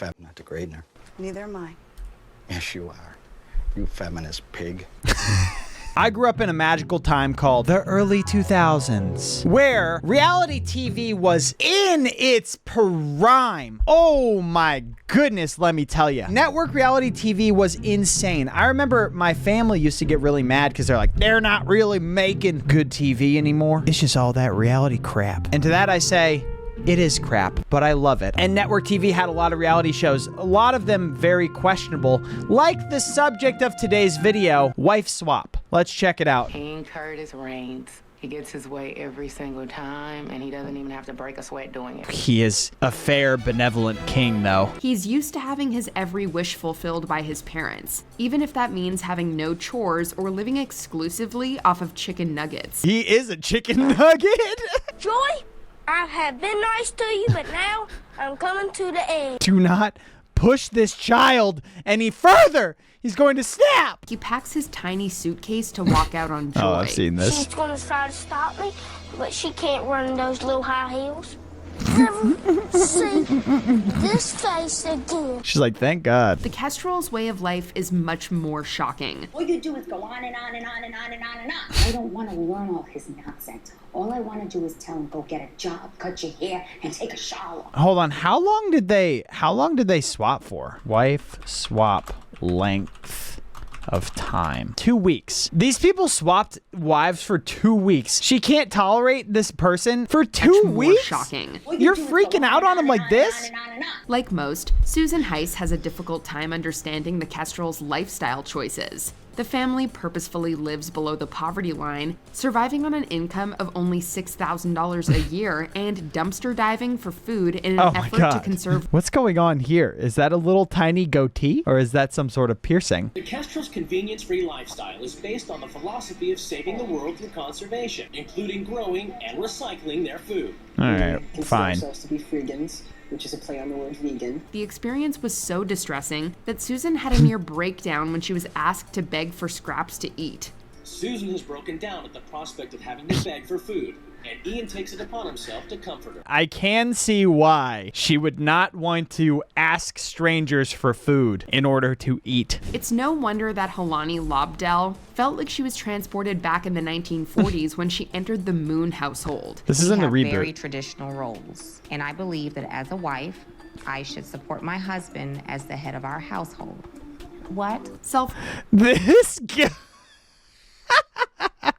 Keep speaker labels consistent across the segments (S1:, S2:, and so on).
S1: I'm not degrading her.
S2: Neither am I.
S1: Yes, you are. You feminist pig.
S3: I grew up in a magical time called the early 2000s, where reality TV was in its prime. Oh my goodness, let me tell you. Network reality TV was insane. I remember my family used to get really mad because they're like, they're not really making good TV anymore. It's just all that reality crap. And to that I say, it is crap, but I love it. And network TV had a lot of reality shows, a lot of them very questionable, like the subject of today's video, Wifeswap. Let's check it out.
S4: King Curtis reigns. He gets his way every single time, and he doesn't even have to break a sweat doing it.
S3: He is a fair, benevolent king, though.
S5: He's used to having his every wish fulfilled by his parents, even if that means having no chores or living exclusively off of chicken nuggets.
S3: He is a chicken nugget.
S6: Joy, I have been nice to you, but now I'm coming to the end.
S3: Do not push this child any further. He's going to snap.
S5: He packs his tiny suitcase to walk out on Joy.
S3: Oh, I've seen this.
S6: She's gonna try to stop me, but she can't run in those little high heels. See this face again.
S3: She's like, thank God.
S5: The Kestrel's way of life is much more shocking.
S7: All you do is go on and on and on and on and on and on. I don't want to learn all his nonsense. All I want to do is tell him, go get a job, cut your hair, and take a shower.
S3: Hold on. How long did they swap for? Wife swap length of time. 2 weeks. These people swapped wives for 2 weeks. She can't tolerate this person for 2
S5: Much more
S3: weeks?
S5: shocking.
S3: You're freaking out on him like this?
S5: Like most, Susan Heiss has a difficult time understanding the Kestrel's lifestyle choices. The family purposefully lives below the poverty line, surviving on an income of only $6,000 a year and dumpster diving for food in an effort to conserve.
S3: What's going on here? Is that a little tiny goatee or is that some sort of piercing?
S8: The Kestrel's convenience-free lifestyle is based on the philosophy of saving the world through conservation, including growing and recycling their food.
S3: All right, fine.
S9: Consider ourselves to be frigans, which is a play on the word vegan.
S5: The experience was so distressing that Susan had a near breakdown when she was asked to beg for scraps to eat.
S8: Susan has broken down at the prospect of having to beg for food, and Ian takes it upon himself to comfort her.
S3: I can see why she would not want to ask strangers for food in order to eat.
S5: It's no wonder that Helani Lobdell felt like she was transported back in the 1940s when she entered the Moon household.
S3: This isn't a reboot.
S10: Very traditional roles, and I believe that as a wife, I should support my husband as the head of our household. What?
S3: This guy.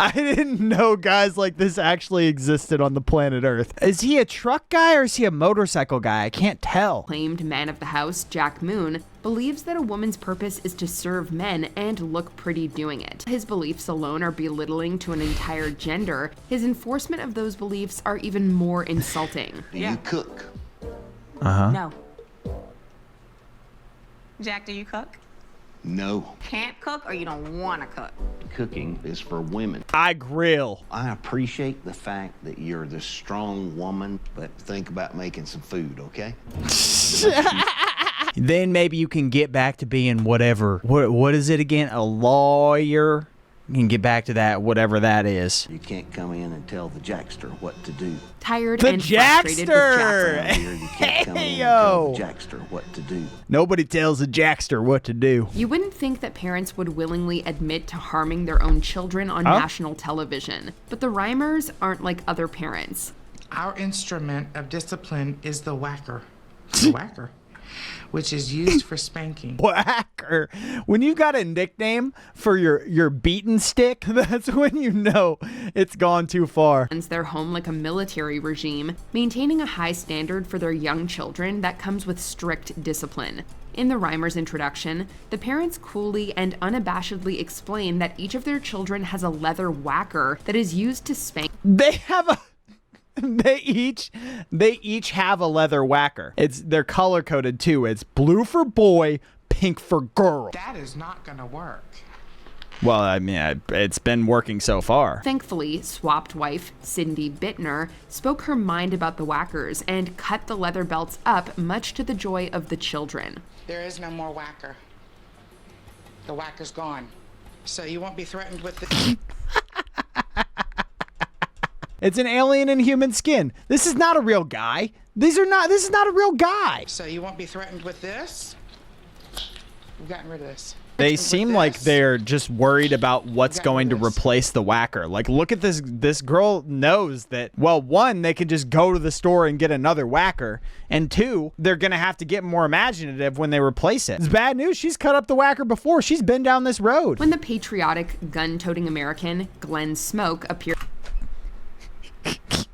S3: I didn't know guys like this actually existed on the planet Earth. Is he a truck guy or is he a motorcycle guy? I can't tell.
S5: Claimed man of the house, Jack Moon, believes that a woman's purpose is to serve men and look pretty doing it. His beliefs alone are belittling to an entire gender. His enforcement of those beliefs are even more insulting.
S11: Do you cook?
S3: Uh-huh.
S10: No. Jack, do you cook?
S11: No.
S10: Can't cook or you don't want to cook?
S11: Cooking is for women.
S3: I grill.
S11: I appreciate the fact that you're this strong woman, but think about making some food, okay?
S3: Then maybe you can get back to being whatever. What is it again? A lawyer? You can get back to that, whatever that is.
S11: You can't come in and tell the Jackster what to do.
S5: Tired
S3: The
S5: and frustrated with
S3: Jackster!
S5: Jackson.
S11: You can't come in and
S3: Hey-yo!
S11: tell the Jackster what to do.
S3: Nobody tells a Jackster what to do.
S5: You wouldn't think that parents would willingly admit to harming their own children on national television, but the Reimers aren't like other parents.
S12: Our instrument of discipline is the whacker. The whacker, which is used for spanking.
S3: Whacker. When you've got a nickname for your beaten stick, that's when you know it's gone too far.
S5: Their home like a military regime, maintaining a high standard for their young children that comes with strict discipline. In the Reimers' introduction, the parents coolly and unabashedly explain that each of their children has a leather whacker that is used to spank.
S3: They each have a leather whacker. They're color coded too. It's blue for boy, pink for girl.
S12: That is not gonna work.
S3: Well, I mean, it's been working so far.
S5: Thankfully, swapped wife Cindy Bittner spoke her mind about the whackers and cut the leather belts up, much to the joy of the children.
S12: There is no more whacker. The whacker's gone. So you won't be threatened with the...
S3: It's an alien in human skin. This is not a real guy. This is not a real guy.
S12: So you won't be threatened with this? We've gotten rid of this.
S3: They seem like they're just worried about what's going to replace the whacker. Like, look at this. This girl knows that, well, one, they could just go to the store and get another whacker. And two, they're going to have to get more imaginative when they replace it. It's bad news. She's cut up the whacker before. She's been down this road.
S5: When the patriotic, gun-toting American, Glenn Smoke, appeared...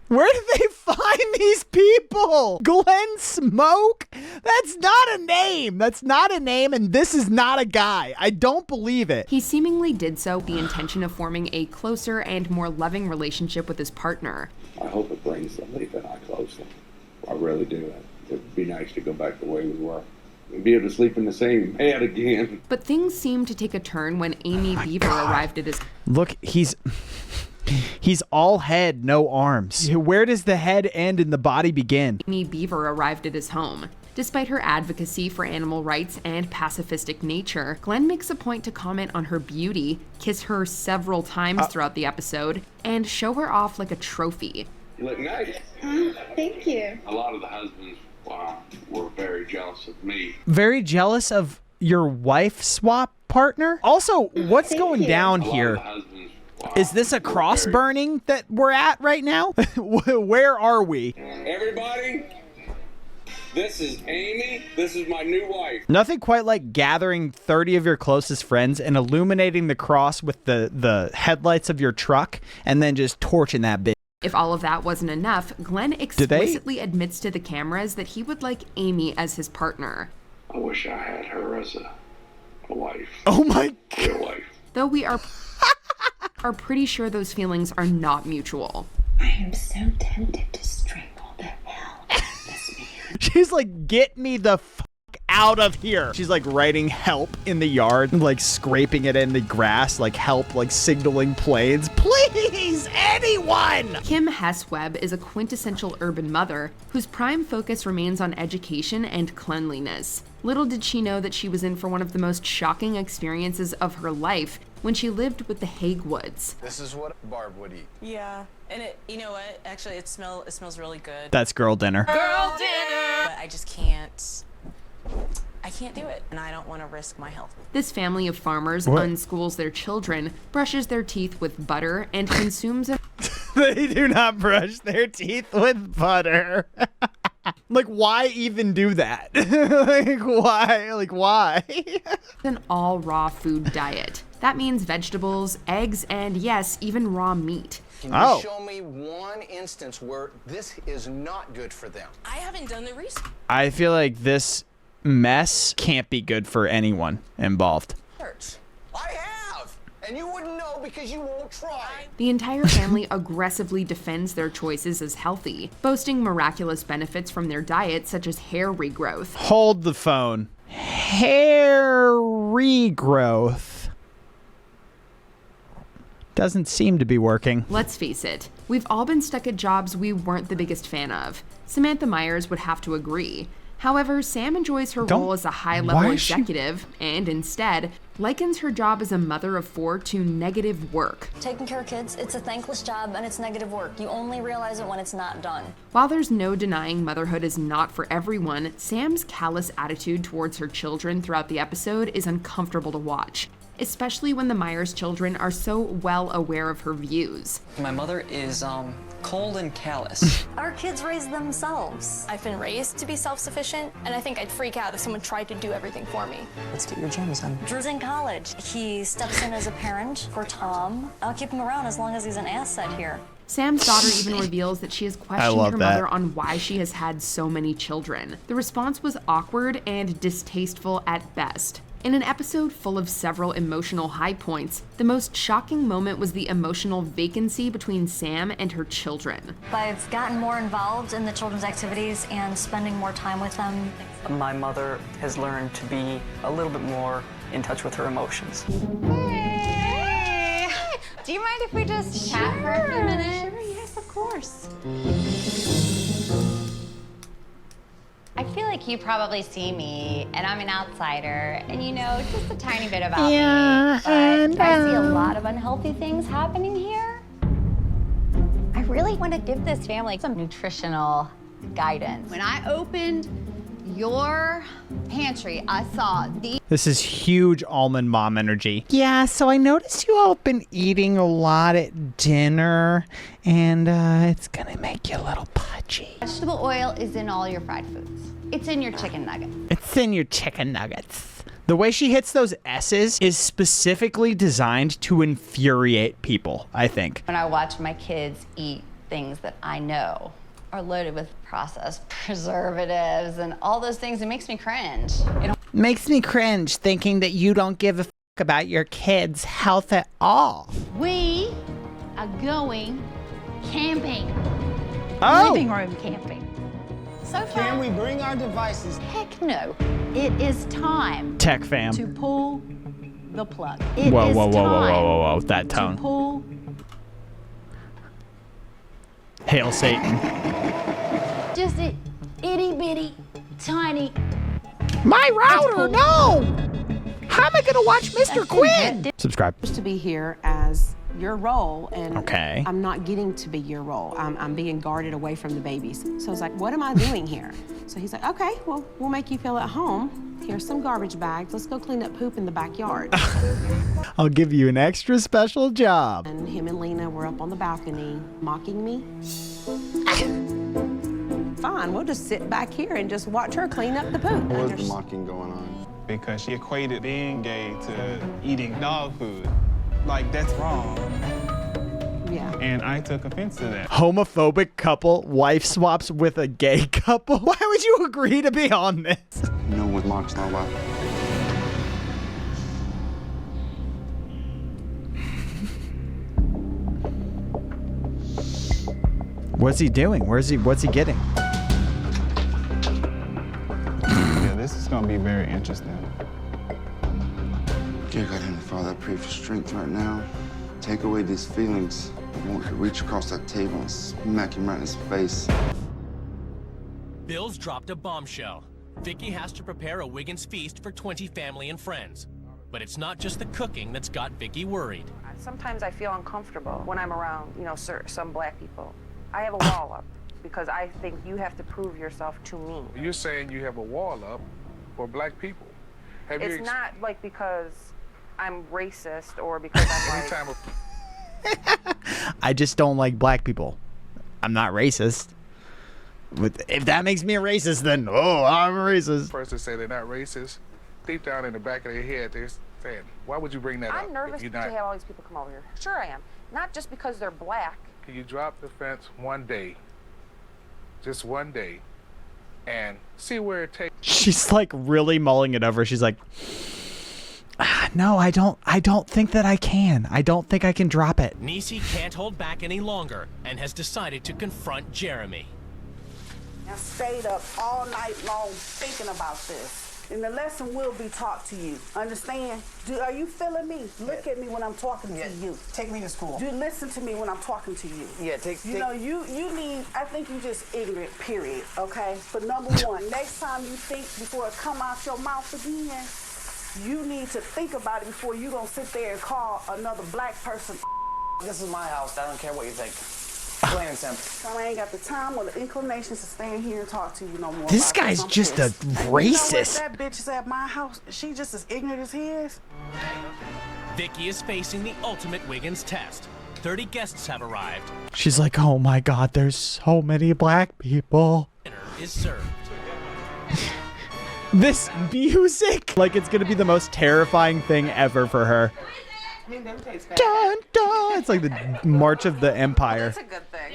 S3: Where did they find these people? Glenn Smoke? That's not a name. That's not a name, and this is not a guy. I don't believe it.
S5: He seemingly did so with the intention of forming a closer and more loving relationship with his partner.
S2: I hope it brings Letha and I closer. I really do. It'd be nice to go back the way we were and be able to sleep in the same bed again.
S5: But things seemed to take a turn when Amy Beaver arrived at his...
S3: Look, he's all head, no arms. Where does the head end and the body begin?
S5: Amy Beaver arrived at his home. Despite her advocacy for animal rights and pacifistic nature, Glenn makes a point to comment on her beauty, kiss her several times throughout the episode, and show her off like a trophy.
S2: You look nice.
S7: Thank you.
S2: A lot of the husbands were very jealous of me.
S3: Very jealous of your Wifeswap partner? Also, what's going down here? Is this a cross burning that we're at right now? Where are we?
S2: Everybody, this is Amy. This is my new wife.
S3: Nothing quite like gathering 30 of your closest friends and illuminating the cross with the headlights of your truck and then just torching that bitch.
S5: If all of that wasn't enough, Glenn explicitly admits to the cameras that he would like Amy as his partner.
S2: I wish I had her as a wife.
S3: Oh my God.
S2: Real wife.
S5: Though we are pretty sure those feelings are not mutual.
S7: I am so tempted to strangle the hell out of this man.
S3: She's like, get me the fuck out of here. She's like writing help in the yard, like scraping it in the grass, like help, like signaling planes. Please, anyone!
S5: Kim Hess-Webb is a quintessential urban mother whose prime focus remains on education and cleanliness. Little did she know that she was in for one of the most shocking experiences of her life when she lived with the Hagewoods.
S13: This is what Barb would eat.
S14: Yeah, and you know what? Actually, it smells really good.
S3: That's girl dinner.
S14: Girl dinner! But I just can't. I can't do it, and I don't want to risk my health.
S5: This family of farmers unschools their children, brushes their teeth with butter, and consumes a...
S3: They do not brush their teeth with butter. Like, why even do that? Like, why?
S5: An all raw food diet. That means vegetables, eggs, and yes, even raw meat.
S13: Can you show me one instance where this is not good for them?
S14: I haven't done the research.
S3: I feel like this mess can't be good for anyone involved.
S13: I have, and you wouldn't know because you won't try.
S5: The entire family aggressively defends their choices as healthy, boasting miraculous benefits from their diet, such as hair regrowth.
S3: Hold the phone. Hair regrowth. Doesn't seem to be working.
S5: Let's face it, we've all been stuck at jobs we weren't the biggest fan of. Samantha Myers would have to agree. However, Sam enjoys her role as a high-level executive and, instead, likens her job as a mother of four to negative work.
S15: Taking care of kids, it's a thankless job and it's negative work. You only realize it when it's not done.
S5: While there's no denying motherhood is not for everyone, Sam's callous attitude towards her children throughout the episode is uncomfortable to watch, especially when the Myers children are so well aware of her views.
S16: My mother is, cold and callous.
S15: Our kids raise themselves.
S17: I've been raised to be self-sufficient, and I think I'd freak out if someone tried to do everything for me.
S16: Let's get your jammies on.
S15: Drew's in college. He steps in as a parent for Tom. I'll keep him around as long as he's an asset here.
S5: Sam's daughter even reveals that she has questioned her mother on why she has had so many children. The response was awkward and distasteful at best. In an episode full of several emotional high points, the most shocking moment was the emotional vacancy between Sam and her children.
S15: I've gotten more involved in the children's activities and spending more time with them.
S16: My mother has learned to be a little bit more in touch with her emotions.
S18: Hey! Do you mind if we just chat for a few minutes?
S14: Sure, yes, of course.
S18: I feel like you probably see me, and I'm an outsider, and you know just a tiny bit about me. But I see a lot of unhealthy things happening here. I really want to give this family some nutritional guidance. When I opened your pantry, I saw these.
S3: This is huge almond mom energy. Yeah, so I noticed you all have been eating a lot at dinner, and it's gonna make you a little pudgy.
S18: Vegetable oil is in all your fried foods. It's in your chicken nuggets.
S3: It's in your chicken nuggets. The way she hits those S's is specifically designed to infuriate people, I think.
S18: When I watch my kids eat things that I know are loaded with processed preservatives and all those things, it makes me cringe. It
S3: makes me cringe thinking that you don't give a f about your kids' health at all.
S19: We are going camping.
S3: Oh.
S19: Living room camping. So far,
S13: Can we bring our devices?
S19: heck no. It is time
S3: Tech fam.
S19: to pull the plug. It
S3: Whoa,
S19: is
S3: whoa, whoa, whoa, whoa,
S19: time
S3: whoa, whoa, that
S19: to
S3: tone.
S19: pull.
S3: Hail Satan.
S19: Just a itty bitty tiny.
S3: My router, no! How am I gonna watch Mr. Quinn? Subscribe.
S20: To be here as your role, and
S3: Okay.
S20: I'm not getting to be your role. I'm being guarded away from the babies. So I was like, what am I doing here? So he's like, okay, well, we'll make you feel at home. Here's some garbage bags. Let's go clean up poop in the backyard.
S3: I'll give you an extra special job.
S20: And him and Lena were up on the balcony mocking me. Fine, we'll just sit back here and just watch her clean up the poop.
S21: What was the mocking going on?
S22: Because she equated being gay to eating dog food. Like, that's wrong.
S20: Yeah.
S22: And I took offense to that.
S3: Homophobic couple wife swaps with a gay couple? Why would you agree to be on this?
S21: You know what mocks not allowed.
S3: What's he doing? What's he getting?
S22: Yeah, this is gonna be very interesting.
S21: Dear God, Heavenly Father, I pray for strength right now. Take away these feelings. I want to reach across that table and smack him right in his face.
S8: Bill's dropped a bombshell. Vicky has to prepare a Wiggins feast for 20 family and friends. But it's not just the cooking that's got Vicky worried.
S23: Sometimes I feel uncomfortable when I'm around, some black people. I have a wall up because I think you have to prove yourself to me.
S24: You're saying you have a wall up for black people.
S23: It's not like because I'm racist or because I'm like...
S3: I just don't like black people. I'm not racist. If that makes me a racist, then I'm a racist.
S24: Person say they're not racist. Deep down in the back of their head, they're saying, "Why would you bring that up?"
S23: I'm nervous to have all these people come over here. Sure, I am. Not just because they're black.
S24: Can you drop the fence one day, just one day, and see where it takes?
S3: She's like really mulling it over. She's like, no, I don't think that I can. I don't think I can drop it.
S8: Niecy can't hold back any longer and has decided to confront Jeremy.
S25: I stayed up all night long thinking about this. And the lesson will be taught to you. Understand? Are you feeling me? Look at me when I'm talking to you.
S13: Take me to school.
S25: Do listen to me when I'm talking to you.
S13: Yeah,
S25: you need, I think you just ignorant, period, okay? But number one, next time you think before it come out your mouth again, you need to think about it before you gonna sit there and call another black person.
S13: This is my house. I don't care what you think. Plain and simple.
S25: So I ain't got the time or the inclinations to stand here and talk to you no more.
S3: This guy's just a racist.
S25: That bitch is at my house. She just as ignorant as he is.
S8: Vicky is facing the ultimate Wiggins test. 30 guests have arrived.
S3: She's like, oh my God, there's so many black people.
S8: Dinner is served.
S3: This music, like it's gonna be the most terrifying thing ever for her. Dun, dun. It's like the March of the Empire.
S23: That's a good thing.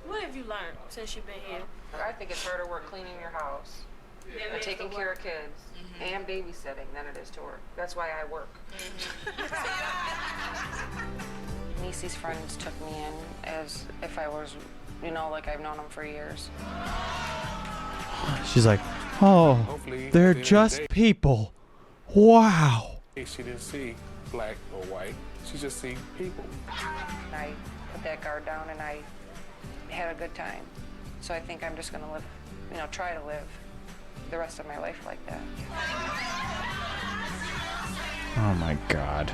S17: What have you learned since you've been here?
S23: I think it's harder work cleaning your house and taking care of kids and babysitting than it is to work. That's why I work. Niecy's friends took me in as if I was, like I've known them for years.
S3: She's like, oh, they're just people. Wow.
S24: She didn't see black or white. She just see people.
S23: I put that guard down and I had a good time. So I think I'm just gonna live, try to live the rest of my life like that.
S3: Oh my God.